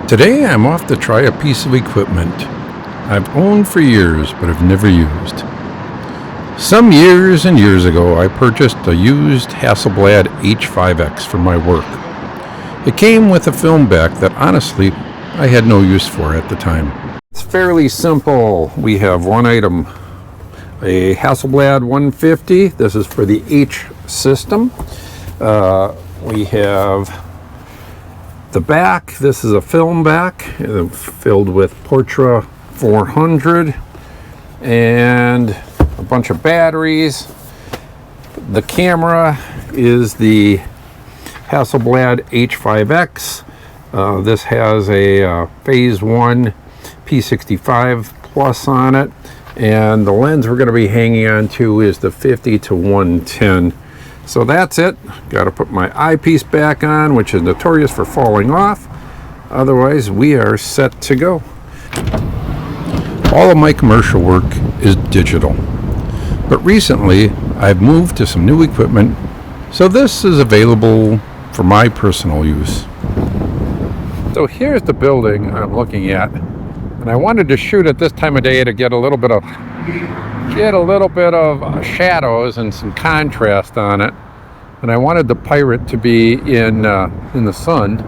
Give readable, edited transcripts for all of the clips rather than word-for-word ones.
Today I'm off to try a piece of equipment I've owned for years but have never used. Some years and years ago I purchased a used Hasselblad H5x for my work. It came with a film back that honestly I had no use for at the time. It's fairly simple. We have one item, a Hasselblad 150. This is for the H system. We have the back. This is a film back filled with Portra 400 and a bunch of batteries. The camera is the Hasselblad H5x. This has a phase 1 P65 plus on it, and the lens we're going to be hanging on to is the 50 to 110. So that's it. Got to put my eyepiece back on, which is notorious for falling off. Otherwise, we are set to go. All of my commercial work is digital, but recently I've moved to some new equipment, so this is available for my personal use. So here's the building I'm looking at, and I wanted to shoot at this time of day to get a little bit of shadows and some contrast on it, and I wanted the pirate to be in the sun.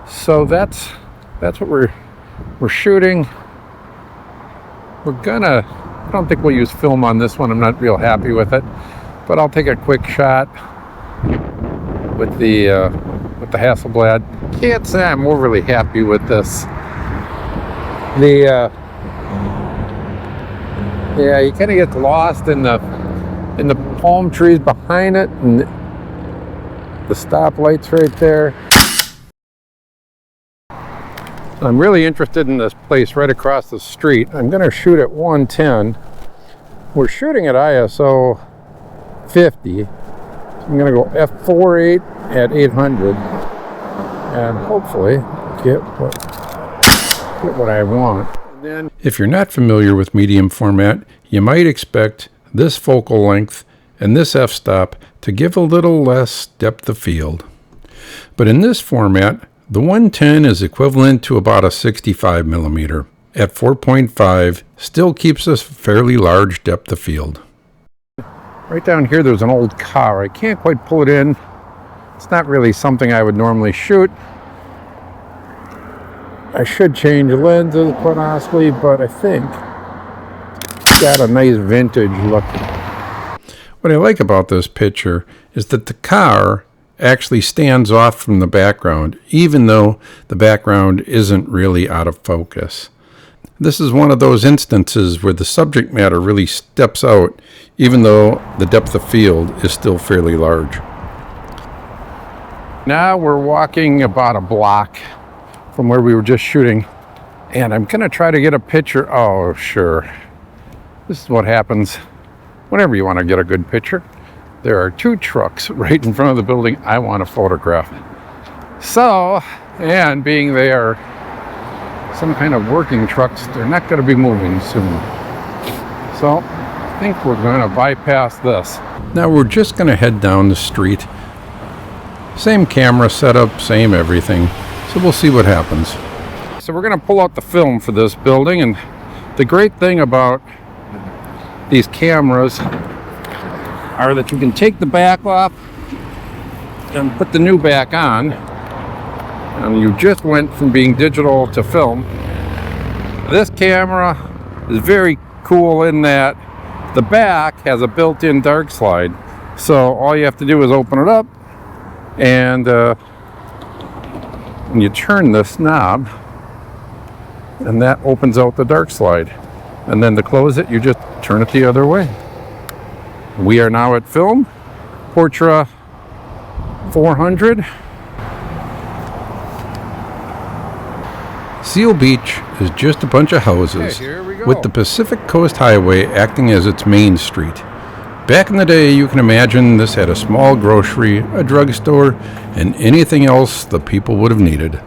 So that's what we're shooting. I don't think we'll use film on this one. I'm not real happy with it, but I'll take a quick shot with the Hasselblad. Can't say I'm overly happy with this. Yeah, you kind of get lost in the palm trees behind it, and the stoplight's right there. I'm really interested in this place right across the street. I'm going to shoot at 110. We're shooting at ISO 50. So I'm going to go f4.8 at 800, and hopefully get what I want. Then, if you're not familiar with medium format, you might expect this focal length and this f-stop to give a little less depth of field. But in this format, the 110 is equivalent to about a 65 millimeter. At 4.5, still keeps us fairly large depth of field. Right down here there's an old car. I can't quite pull it in. It's not really something I would normally shoot. I should change lenses, quite honestly, but I think it's got a nice vintage look. What I like about this picture is that the car actually stands off from the background, even though the background isn't really out of focus. This is one of those instances where the subject matter really steps out, even though the depth of field is still fairly large. Now we're walking about a block from where we were just shooting, and I'm going to try to get a picture. Oh, sure. This is what happens whenever you want to get a good picture. There are two trucks right in front of the building I want to photograph. So, and being they are some kind of working trucks, they're not going to be moving soon. So, I think we're going to bypass this. Now we're just going to head down the street. Same camera setup, same everything. So we'll see what happens. So we're going to pull out the film for this building, and the great thing about these cameras are that you can take the back off and put the new back on, and you just went from being digital to film. This camera is very cool in that the back has a built-in dark slide, so all you have to do is open it up, and you turn this knob, and that opens out the dark slide, and then to close it you just turn it the other way. We are now at film, Portra 400. Seal Beach is just a bunch of houses, with the Pacific Coast Highway acting as its main street. Back in the day, you can imagine this had a small grocery, a drugstore, and anything else the people would have needed.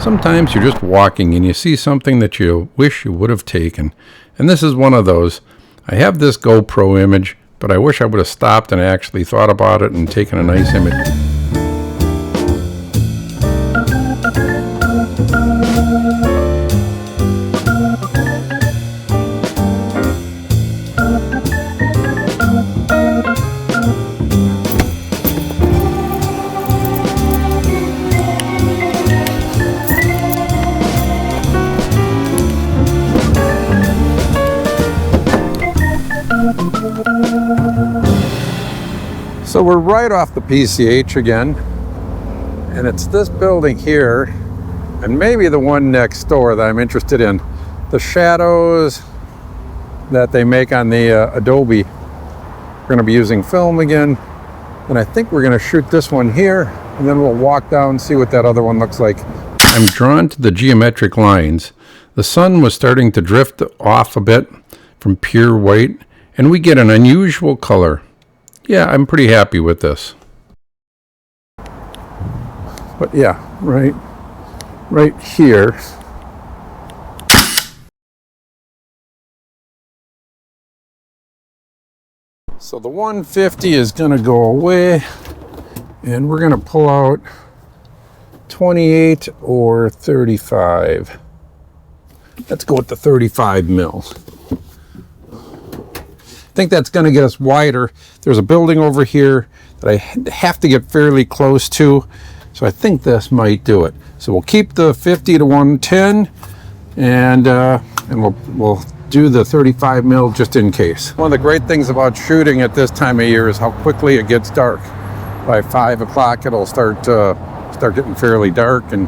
Sometimes you're just walking and you see something that you wish you would have taken. And this is one of those. I have this GoPro image, but I wish I would have stopped and actually thought about it and taken a nice image. So we're right off the PCH again, and it's this building here, and maybe the one next door that I'm interested in. The shadows that they make on the Adobe. We're going to be using film again, and I think we're going to shoot this one here, and then we'll walk down and see what that other one looks like. I'm drawn to the geometric lines. The sun was starting to drift off a bit from pure white, and we get an unusual color. Yeah, I'm pretty happy with this. But yeah, right here. So the 150 is going to go away, and we're going to pull out 28 or 35. Let's go with the 35 mil. I think that's going to get us wider. There's a building over here that I have to get fairly close to, so I think this might do it. So we'll keep the 50 to 110, and we'll do the 35 mil just in case. One of the great things about shooting at this time of year is how quickly it gets dark. By 5 o'clock, it'll start getting fairly dark, and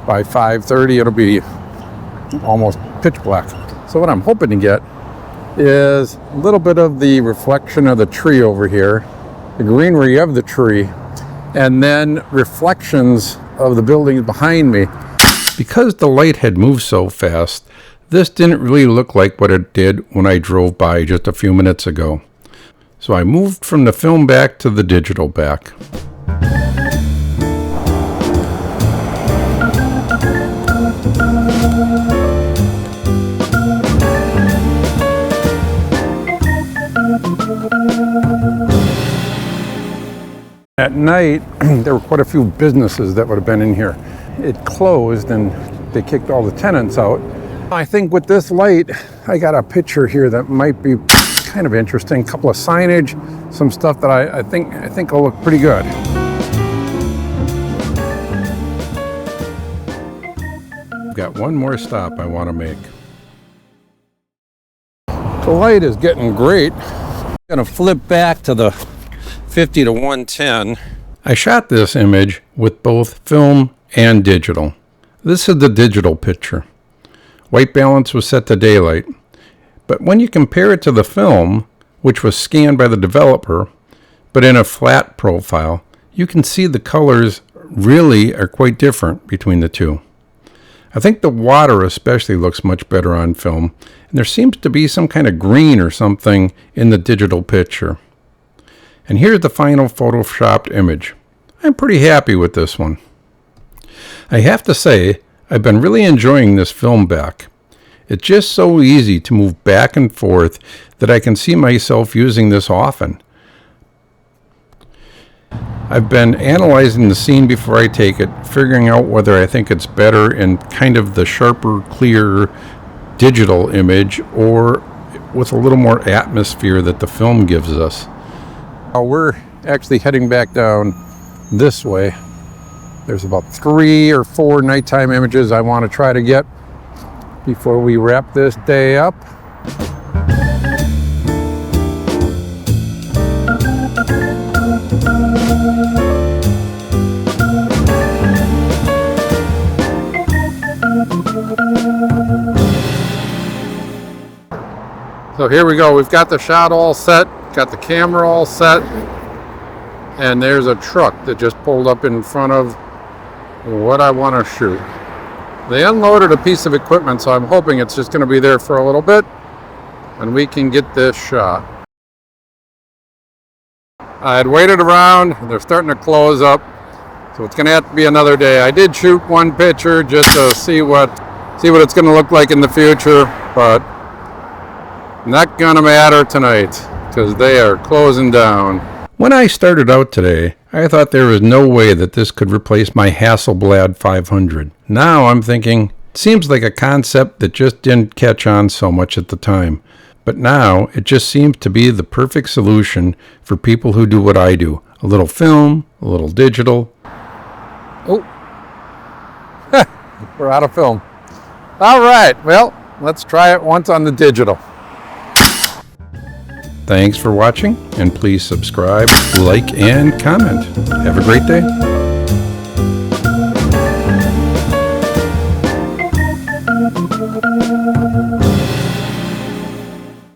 by 5:30, it'll be almost pitch black. So what I'm hoping to get is a little bit of the reflection of the tree over here, the greenery of the tree, and then reflections of the buildings behind me. Because the light had moved so fast, this didn't really look like what it did when I drove by just a few minutes ago. So I moved from the film back to the digital back. At night, there were quite a few businesses that would have been in here. It closed and they kicked all the tenants out. I think with this light, I got a picture here that might be kind of interesting. A couple of signage, some stuff that I think will look pretty good. I've got one more stop I want to make. The light is getting great. I'm going to flip back to the 50 to 110. I shot this image with both film and digital. This is the digital picture. White balance was set to daylight. But when you compare it to the film, which was scanned by the developer, but in a flat profile, you can see the colors really are quite different between the two. I think the water especially looks much better on film, and there seems to be some kind of green or something in the digital picture. And here's the final photoshopped image. I'm pretty happy with this one. I have to say, I've been really enjoying this film back. It's just so easy to move back and forth that I can see myself using this often. I've been analyzing the scene before I take it, figuring out whether I think it's better in kind of the sharper, clear digital image or with a little more atmosphere that the film gives us. We're actually heading back down this way. There's about 3 or 4 nighttime images I want to try to get before we wrap this day up. So here we go. We've got the shot all set, got the camera all set, and there's a truck that just pulled up in front of what I want to shoot. They unloaded a piece of equipment, so I'm hoping it's just going to be there for a little bit and we can get this shot. I had waited around. They're starting to close up. So it's going to have to be another day. I did shoot one picture just to see what it's going to look like in the future, but not going to matter tonight because they are closing down. When I started out today, I thought there was no way that this could replace my Hasselblad 500. Now I'm thinking, it seems like a concept that just didn't catch on so much at the time. But now it just seems to be the perfect solution for people who do what I do. A little film, a little digital. Oh, we're out of film. All right, well, let's try it once on the digital. Thanks for watching, and please subscribe, like, and comment. Have a great day.